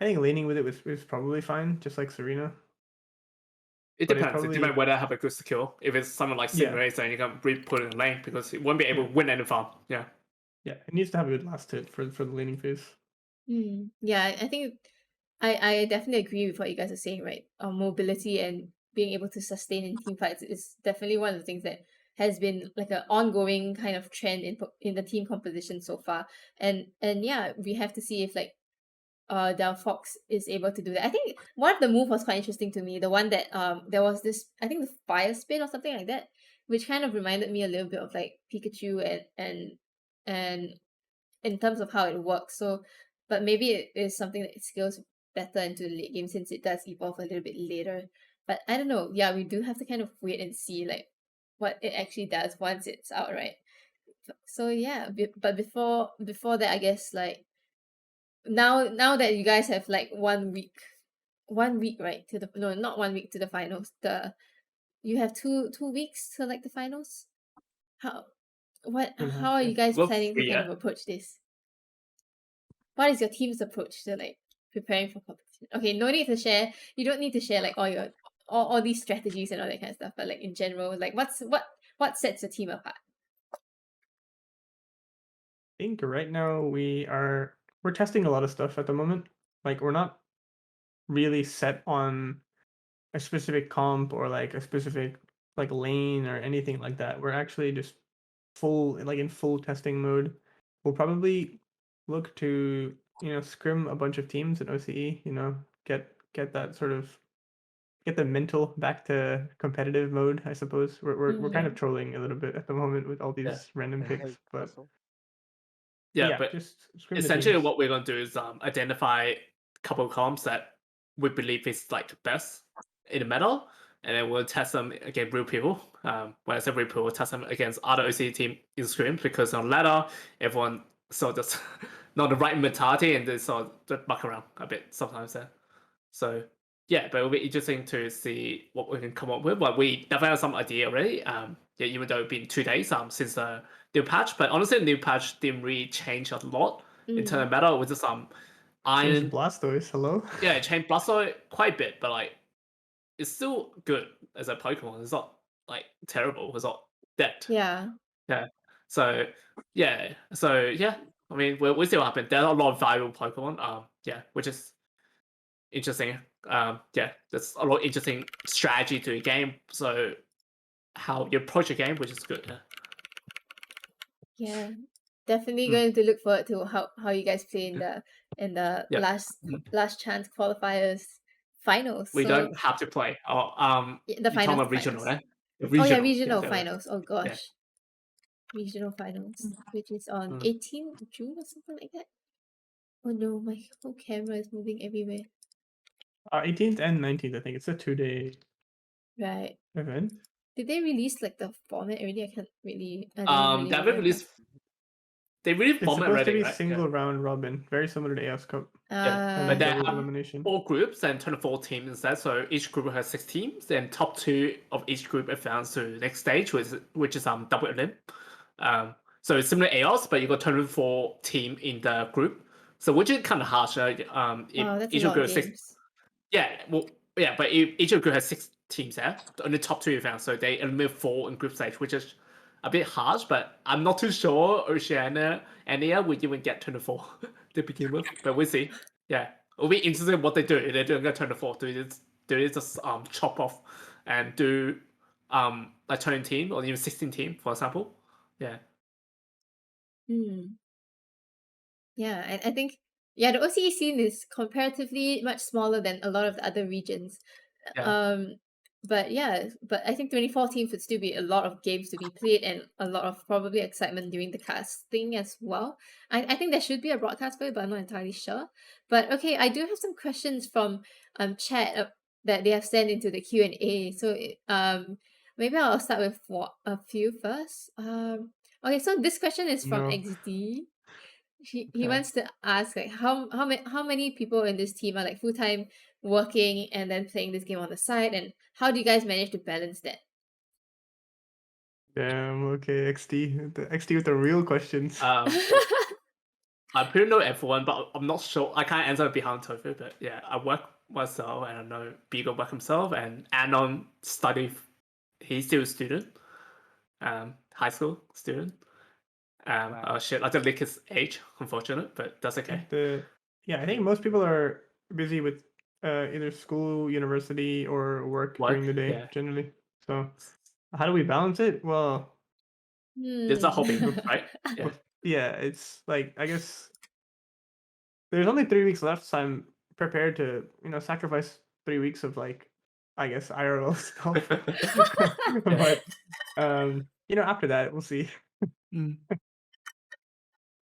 I think laning with it was probably fine, just like Serena. It But it's depends. It probably- depends whether I have a good skill. If it's someone like Yeah. Cinderace, then you can put it in lane because it won't be able to win any farm. Yeah. Yeah, it needs to have a good last hit for the laning phase. Yeah, I think I definitely agree with what you guys are saying, right? Mobility and being able to sustain in team fights is definitely one of the things that has been like an ongoing kind of trend in the team composition so far. And yeah, we have to see if like Del Fox is able to do that. I think one of the move was quite interesting to me. The one that there was this, I think, the fire spin or something like that, which kind of reminded me a little bit of like Pikachu and in terms of how it works. So, but maybe it is something that scales better into the late game since it does evolve a little bit later. But I don't know. Yeah, we do have to kind of wait and see like what it actually does once it's out, right? So yeah, but before that, I guess like now that you guys have like 1 week right to the no not 1 week to the finals, you have two weeks to like the finals. How how are you guys Well, planning to kind yeah. of approach this? What is your team's approach to like preparing for competition? Okay, no need to share. You don't need to share like all these strategies and all that kind of stuff. But like in general, like what sets your team apart? I think right now we're testing a lot of stuff at the moment. Like we're not really set on a specific comp or like a specific like lane or anything like that. We're actually just in full testing mode. We'll probably look to scrim a bunch of teams in OCE. Get that sort of get the mental back to competitive mode. I suppose we're kind of trolling a little bit at the moment with all these random picks, but Yeah, but just scrim the essentially teams. what we're going to do is identify a couple of comps that we believe is like best in the meta, and then we'll test them against real people. When I say real people, we'll test them against other OC team in scrim, because on ladder everyone sort of not the right mentality and they sort of muck around a bit sometimes there. So yeah, but it'll be interesting to see what we can come up with. But we definitely have some idea already. Yeah, even though it's been 2 days since the new patch, but honestly, the new patch didn't really change a lot in terms of meta. With just Change iron, Blastoise, hello. yeah, it changed Blastoise quite a bit, but like it's still good as a Pokemon. It's not like terrible. It's not dead. Yeah. Yeah. So yeah. I mean, we'll see what happens. There are a lot of viable Pokemon. Yeah, which is interesting. Yeah, there's a lot of interesting strategy to the game. So how you approach a game, which is good. Yeah, definitely going to look forward to how you guys play in the Yeah. last chance qualifiers finals. We So don't have to play. Oh, the you're talking finals, about regional, finals. right? The Oh yeah, regional. regional Yeah. finals. Oh gosh, regional finals, which is on 18th of June or something like that. Oh no, my whole camera is moving everywhere. 18th and 19th, I think it's a 2-day Right. event. Did they release like the format already? I don't really They haven't remember. released. They really It's format supposed to ready, be right? single round robin, very similar to Aeos Cup. Yeah, but they double have elimination. 4 groups and 24 teams instead. So each group has 6 teams, and top 2 of each group advance to the next stage, which is double elim. So it's similar to Aeos, but you got 24 team in the group. So which is kind of harsh. If Wow, that's a each lot group of has 6, games. yeah, well, yeah, but if each group has 6 teams there, only top 2 advance. So they eliminate 4 in group stage, which is a bit harsh. But I'm not too sure Oceania and Nia would even get 24 to begin with. But we'll see. Yeah, it'll be interesting what they do. If they're doing a 24, do they just chop off and do like 20 team or even 16 team, for example? Yeah. Yeah, I think the OCE scene is comparatively much smaller than a lot of the other regions. Yeah. But I think 24 teams would still be a lot of games to be played and a lot of probably excitement during the casting as well. I think there should be a broadcast for it, but I'm not entirely sure. But okay, I do have some questions from chat that they have sent into the Q&A. So maybe I'll start with a few first. Okay, so this question is from No. XD. He Okay. wants to ask like how many people in this team are like full-time working and then playing this game on the side, and how do you guys manage to balance that? Damn, okay, XD with the real questions. I pretty know everyone, but I'm not sure. I can't answer behind Tofu, but yeah, I work myself, and I know Beagle work himself, and Anon study. He's still a student, high school student. Oh shit, I didn't leak his age, unfortunate, but that's okay. I think most people are busy with either school, university, or work during the day yeah. generally. So How do we balance it? Well, It's a hobby, right? Yeah. yeah, it's like I guess there's only 3 weeks left, so I'm prepared to sacrifice 3 weeks of like I guess IRL stuff. But after that we'll see. Mm.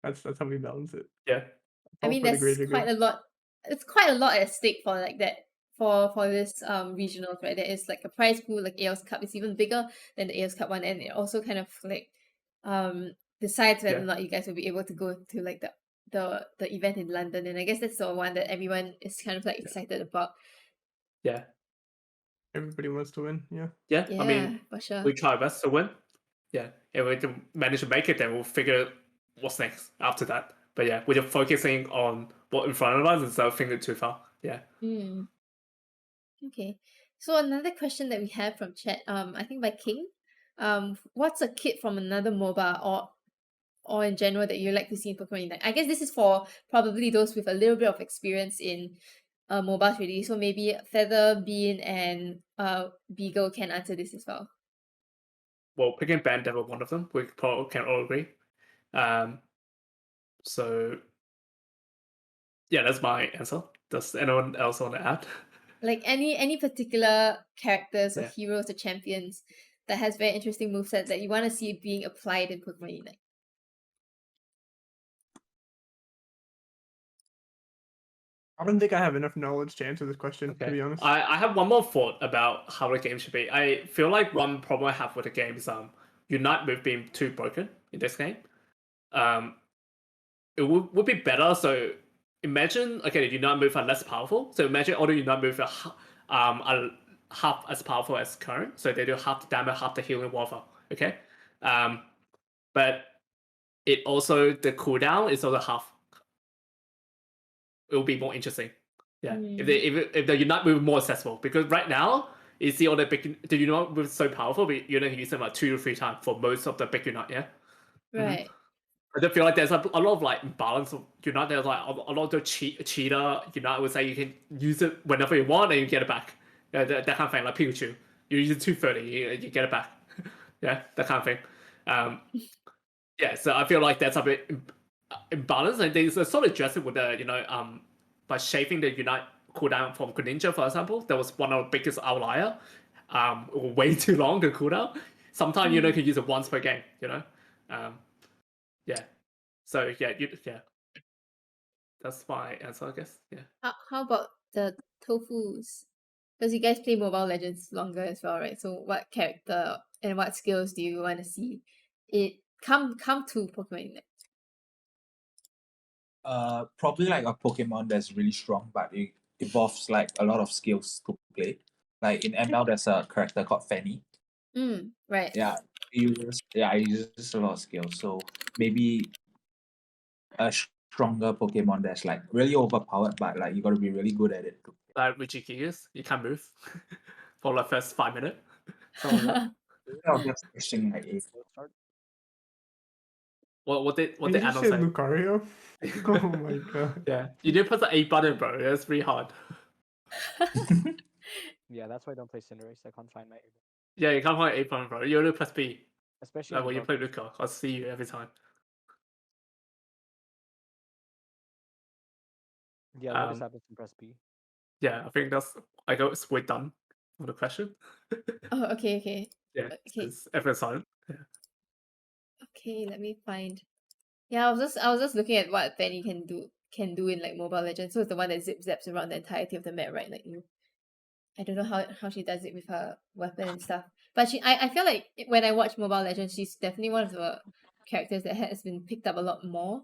That's how we balance it. Yeah. It's I all mean, for the there's greater quite good. a lot. It's quite a lot at stake for like that for this regionals, right? There is like a prize pool, like Aeos Cup is even bigger than the Aeos Cup one, and it also kind of like um decides whether Yeah. or not you guys will be able to go to like the event in London. And I guess that's the one that everyone is kind of like excited about. Yeah. Everybody wants to win. Yeah. Yeah. Yeah, I mean, for sure. we try our best to win. Yeah. If we can manage to make it, then we'll figure what's next after that. But yeah, we're just focusing on what in front of us instead of thinking too far. Yeah. Mm. Okay. So another question that we have from chat, I think by King, what's a kit from another MOBA or in general that you like to see in Pokemon Unite? I guess this is for probably those with a little bit of experience in MOBAs really. So maybe Feather, Bean, and Beagle can answer this as well. Well, picking Band Devil, one of them. We probably can all agree. So yeah, that's my answer. Does anyone else want to add? Like any particular characters or Yeah. heroes or champions that has very interesting moveset that you want to see being applied in Pokemon Unite. I don't think I have enough knowledge to answer this question, to be honest. I have one more thought about how the game should be. I feel like one problem I have with the game is Unite move being too broken in this game. It would be better. So imagine the Unite move are less powerful. So imagine all the Unite move are half as powerful as current. So they do half the damage, half the healing warfare. Okay, but it also the cooldown is also half. It will be more interesting. Yeah, if the Unite move more accessible, because right now you see all the Unite move so powerful, but you only use them like 2 or 3 times for most of the big Unite. Yeah, Right. I don't feel like there's a lot of like imbalance of Unite. There's like a lot of the cheater Unite would say you can use it whenever you want and you get it back. Yeah, that kind of thing, like Pikachu. You use it 230, you get it back. Yeah, that kind of thing. Yeah, so I feel like that's a bit imbalanced, and they sort of address it with the by shaping the Unite cooldown from Greninja, for example. That was one of the biggest outlier. Way too long the cooldown. Sometimes you can use it once per game. Yeah. So yeah. That's my answer, I guess. Yeah. How about the Tofus? Because you guys play Mobile Legends longer as well, right? So what character and what skills do you want to see it come to Pokemon Unite? Probably like a Pokemon that's really strong, but it involves like a lot of skills to play. Like in ML, there's a character called Fanny. Right. Yeah, it uses a lot of skills. So maybe a stronger Pokemon that's like really overpowered, but like you got to be really good at it too. Like Richikigas, you can't move for the first 5 minutes. Something like that. I was just pushing like it. What did Did you Anon just say say? Lucario? Oh my god. Yeah, you did press the A button, bro. That's really hard. Yeah, that's why I don't play Cinderace. I can't find my A. Yeah, you can't find A button, bro. You only press B. Especially Like when you play Broken. Luca, I'll see you every time. Yeah, Lucas happens to press B. Yeah, I think I guess we're done for the question. Oh, okay. Yeah, Okay. everyone's silent. Yeah. Okay, let me find. Yeah, I was just looking at what Fanny can do in like Mobile Legends. So it's the one that zaps around the entirety of the map, right? Like I don't know how she does it with her weapon and stuff. But I feel like when I watch Mobile Legends, she's definitely one of the characters that has been picked up a lot more.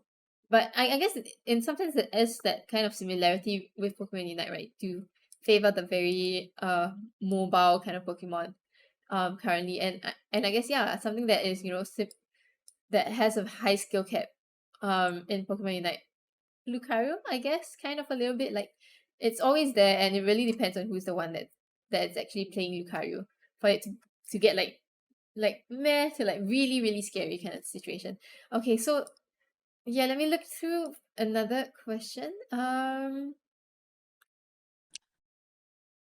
But I guess in some sense it is that kind of similarity with Pokemon Unite, right? To favor the very mobile kind of Pokemon currently, and I guess something that is that has a high skill cap in Pokemon Unite. Lucario, I guess, kind of a little bit like it's always there, and it really depends on who's the one that's actually playing Lucario for it to get like meh to like really really scary kind of situation. Okay, so yeah, let me look through another question.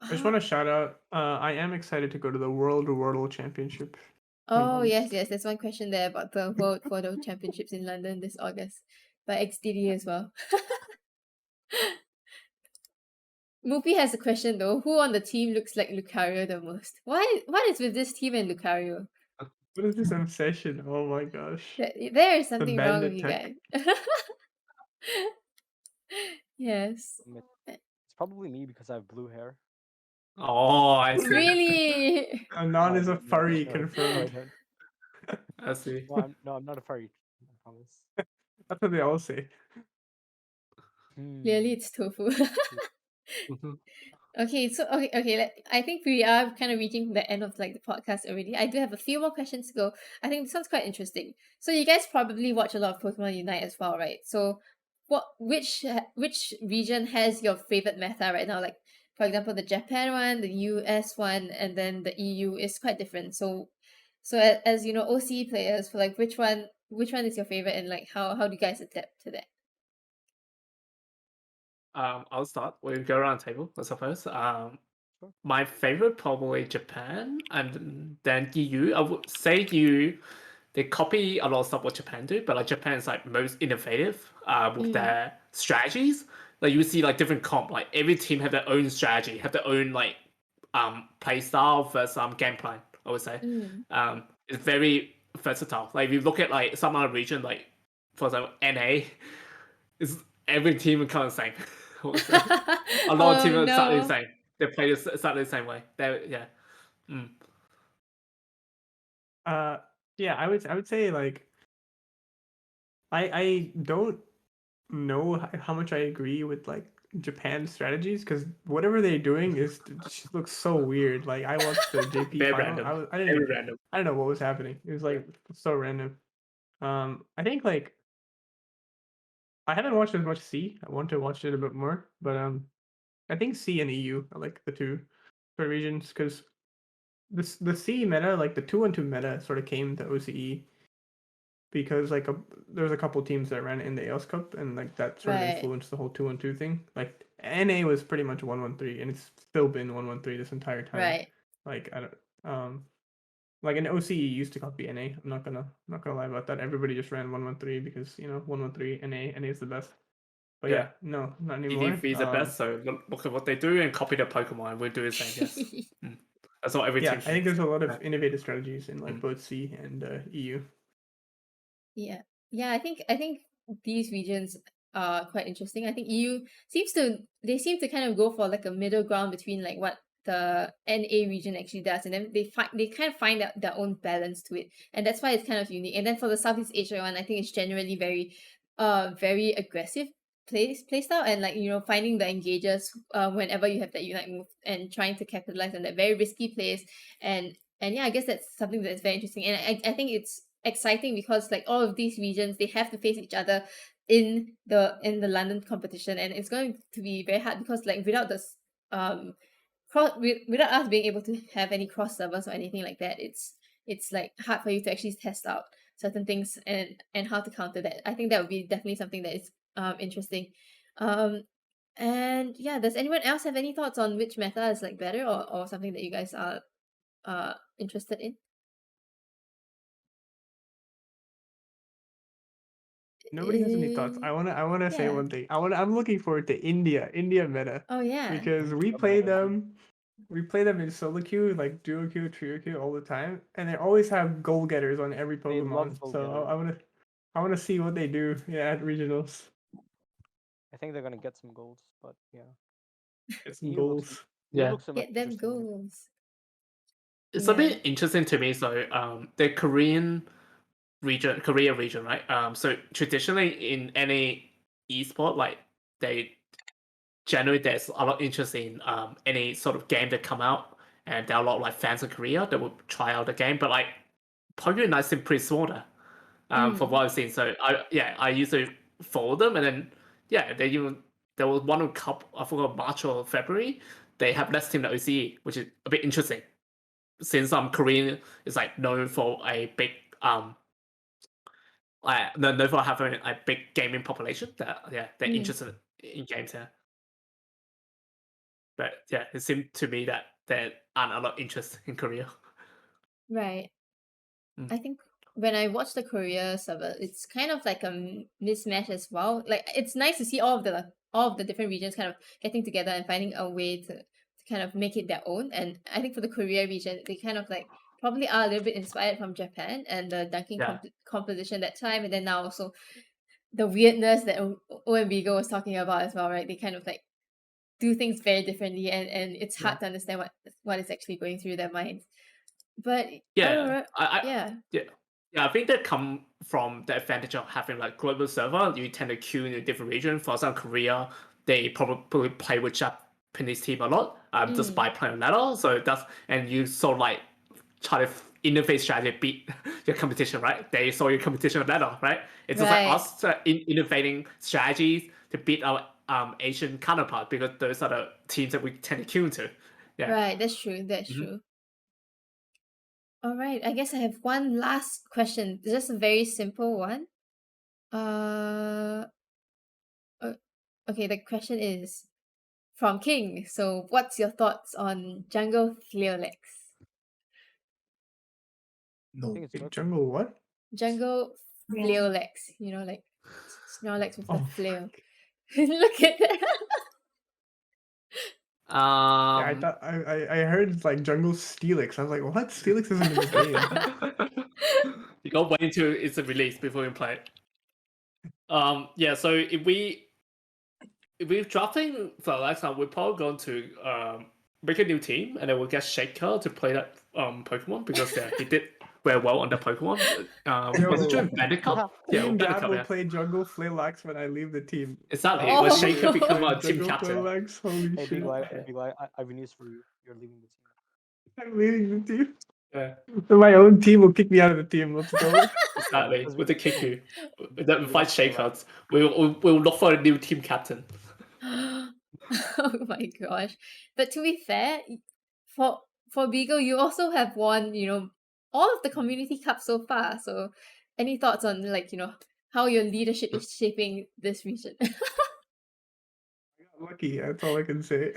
I just want to shout out. I am excited to go to the World Championship. Oh, yes, August. yes. There's one question there about the World Photo Championships in London this August by XDD as well. Mupi has a question though. Who on the team looks like Lucario the most? What is with this team and Lucario? What is this obsession? Oh my gosh. There is The something wrong with bandit you tech. guys. Yes. It's probably me because I have blue hair. Oh, I see. Really? Anon is a No, furry no, confirmed. I see. no, I'm not a furry. I promise. That's what they all say. Clearly it's tofu. Mhm. Okay, so okay. I think we are kind of reaching the end of like the podcast already. I do have a few more questions to go. I think this one's quite interesting. So you guys probably watch a lot of Pokemon Unite as well, right? So which region has your favorite meta right now? Like for example, the Japan one, the US one, and then the EU is quite different. So as you know, OCE players, for like which one is your favorite, and like how do you guys adapt to that? I'll start. We'll go around the table, I suppose. Sure. My favorite probably Japan, and then EU. I would say EU. They copy a lot of stuff what Japan do, but like Japan is like most innovative with their strategies. Like you see like different comp, like every team have their own strategy, have their own like play style versus game plan. I would say it's very versatile. Like if you look at like some other region, like for example NA, is every team is kind of the same. I would say. A lot of Oh teams are exactly the no. same. They play exactly the same way. They yeah. Mm. Yeah, I would say like I don't know how much I agree with like Japan's strategies because whatever they're doing is it just looks so weird. Like I watched the JP Very final. random. I Very didn't random. I don't know what was happening. It was like so random. I think like I haven't watched as much C. I want to watch it a bit more, but I think C and EU are like the two sort of regions because the C meta, like the 2-1-2 meta, sort of came to OCE because like there was a couple teams that ran in the Aeos Cup, and like that sort of Right. influenced the whole 2-1-2 thing. Like NA was pretty much 1-1-3, and it's still been 1-1-3 this entire time. Right. Like I don't like an OCE used to copy NA. I'm not gonna lie about that. Everybody just ran 1-1-3 because 1-1-3 NA is the best. But yeah, no, not anymore. EDV is the best, so look at what they do and copy the Pokemon. We'll do the same. Yes, that's what every Yeah, team. I think there's a lot of Yeah. innovative strategies in like both C and EU. Yeah. Yeah, I think these regions are quite interesting. I think EU seem to kind of go for like a middle ground between like what the NA region actually does, and then they kind of find out their own balance to it. And that's why it's kind of unique. And then for the Southeast Asia one, I think it's generally very aggressive play style, and like finding the engages whenever you have that unite move and trying to capitalize on that very risky plays. And yeah, I guess that's something that's very interesting, and I think it's exciting because like all of these regions, they have to face each other in the London competition, and it's going to be very hard because like without this without us being able to have any cross servers or anything like that, it's like hard for you to actually test out certain things and how to counter that. I think that would be definitely something that is interesting. um and yeah, does anyone else have any thoughts on which meta is like better, or something that you guys are interested in? Nobody has any thoughts. I wanna say Yeah. one thing. I'm looking forward to India meta Oh yeah. because we play them in solo queue, like duo queue, trio queue all the time, and they always have goal getters on every They love Pokemon. goal So getters. I wanna see what they do. Yeah, at regionals. I think they're gonna get some golds, but yeah. Get some EU looks goals. Yeah. looks Get them interesting. goals. It's a Yeah. bit interesting to me. So, the Korea region, right? So traditionally in any esport, like they generally there's a lot of interest in any sort of game that come out, and there are a lot of like fans in Korea that will try out the game. But like Pokemon Unite seem pretty smaller, from what I've seen. So I used to follow them, and then there was one cup, I forgot, March or February. They have less team than OCE, which is a bit interesting since Korean is like known for a big known for having a big gaming population. They're interested in games here. But yeah, it seemed to me that there aren't a lot of interest in Korea. Right. Mm. I think when I watch the Korea server, it's kind of like a mismatch as well. Like it's nice to see all of the different regions kind of getting together and finding a way to kind of make it their own. And I think for the Korea region, they kind of like probably are a little bit inspired from Japan and the dunking Yeah. composition that time, and then now also the weirdness that Ombeagle was talking about as well, right? They kind of like do things very differently, and it's hard to understand what is actually going through their minds. But Yeah, yeah. Yeah, I think that come from the advantage of having like global server. You tend to queue in a different region. For example, Korea, they probably play with Japanese team a lot, just by playing ladder. So and you sort of like try to innovate strategy to beat your competition, right? They saw your competition on ladder, right? It's just like Right. us innovating strategies to beat our Asian counterpart, because those are the teams that we tend to queue into. Yeah. Right, that's true. That's true. All right, I guess I have one last question. Just a very simple one. Okay, the question is from King. So, what's your thoughts on Jungle Fleolex? No. think it's Wait, worth it. jungle what? Jungle Yeah. Fleolex. You know, like Snorlax with the Oh, flail. Look at that. Yeah, I thought I heard it's like jungle Steelix. I was like, what? Steelix isn't in the game. You got to wait until it's a release before you play it. Yeah. So if we're drafting for next time, we're probably going to make a new team, and then we'll get Shaker to play that Pokemon, because he did very well on the Pokemon. Was it during Bandit Cup? Yeah, Team Bandit Gab Cup. will Yeah, play jungle Flaylax when I leave the team. exactly. Oh. When Shaker become Play a team jungle captain. Flaylax, holy Hey, shit. Beagle, I have news for you. You're leaving the team. I'm leaving the team. Yeah, So my own team will kick me out of the team. Let's go. exactly. because With the Kiku, that we we fight like Flaylax. Shaker. We'll look for a new team captain. Oh my gosh. But to be fair, for Beagle, you also have won, all of the community cups so far. So any thoughts on how your leadership is shaping this region? I got lucky. That's all I can say.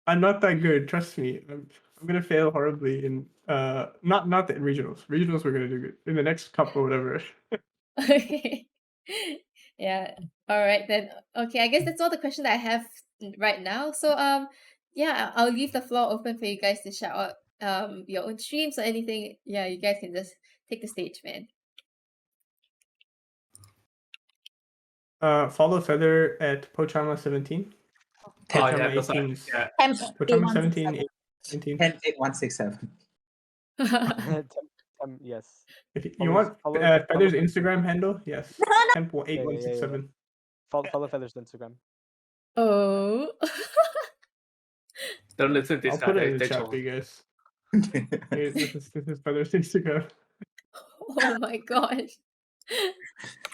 I'm not that good. Trust me. I'm gonna fail horribly in not in regionals. Regionals we're gonna do good in the next cup or whatever. Okay. Yeah. All right then. Okay, I guess that's all the question that I have right now. So yeah, I'll leave the floor open for you guys to shout out your own streams or anything. Yeah, you guys can just take the stage, man. Follow Feather at Pochama17. Oh yeah, Pochama that's 18 right. is Yeah. Pochama 17, 19. 108167. Yes. If you Follow- want follow- Feather's follow- Instagram handle, yes. Temp Yeah. 8167. Follow Feather's Instagram. Oh. Don't listen to this I'll guy. put it in the They chat troll. for you guys. Here, this is Feather's Instagram. Oh my gosh.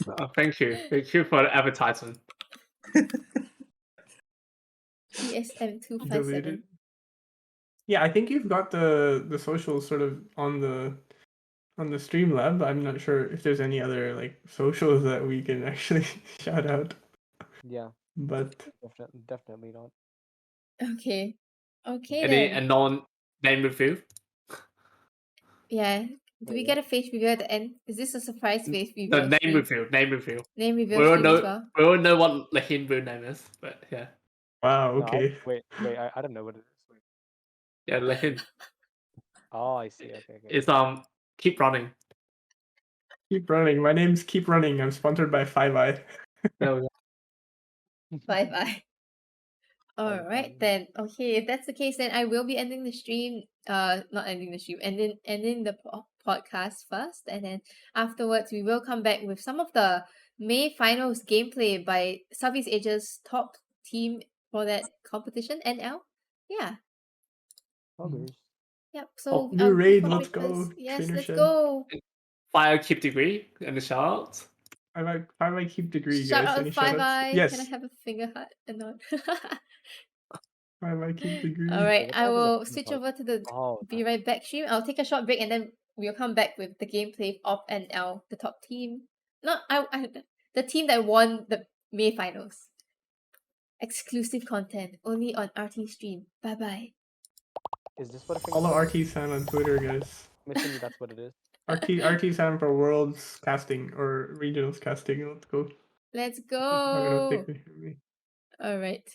Oh, thank you for the advertisement. TSM257. Deleted. Yeah, I think you've got the socials sort of on the Streamlab. I'm not sure if there's any other like socials that we can actually shout out. Yeah, But definitely not. Okay. Okay Any then. non-name review? Yeah. Do we get a face reveal at the end? Is this a surprise face reveal? No, name stream? review. Name review. Name We reveal all stream as know. well. We all know what Lahin real name is, but yeah, wow, No, okay. wait, I don't know what it is. Wait. yeah, Lahin. Oh, I see. Okay. It's keep running. Keep running. My name's Keep Running. I'm sponsored by 5i. There we go. Bye bye. All Bye. right then. Okay, if that's the case, then I will be ending the stream. Not ending the stream, ending the podcast first, and then afterwards we will come back with some of the May finals gameplay by Southeast Asia's top team for that competition, NL. Yeah. Others. Yep. So New raid, before let's breakfast- go. Yes, Trainer let's shed. go. Fire keep degree and the shout. I might keep degree, Shout guys. out Any shout 5i. outs? Yes. Can I have a finger heart and not? I might keep degree. All right, what I the heck is a will finger switch heart? over to the Oh, Be Right Back stream. I'll take a short break and then we'll come back with the gameplay of NL, the top team. No, the team that won the May finals. exclusive content only on RT Stream. Bye bye. Is this what a Follow finger RT San on Twitter, guys. I'm assuming that's what it is. RT San for Worlds casting or Regionals casting. Let's go. Let's I'm not gonna go. take it from me. All right.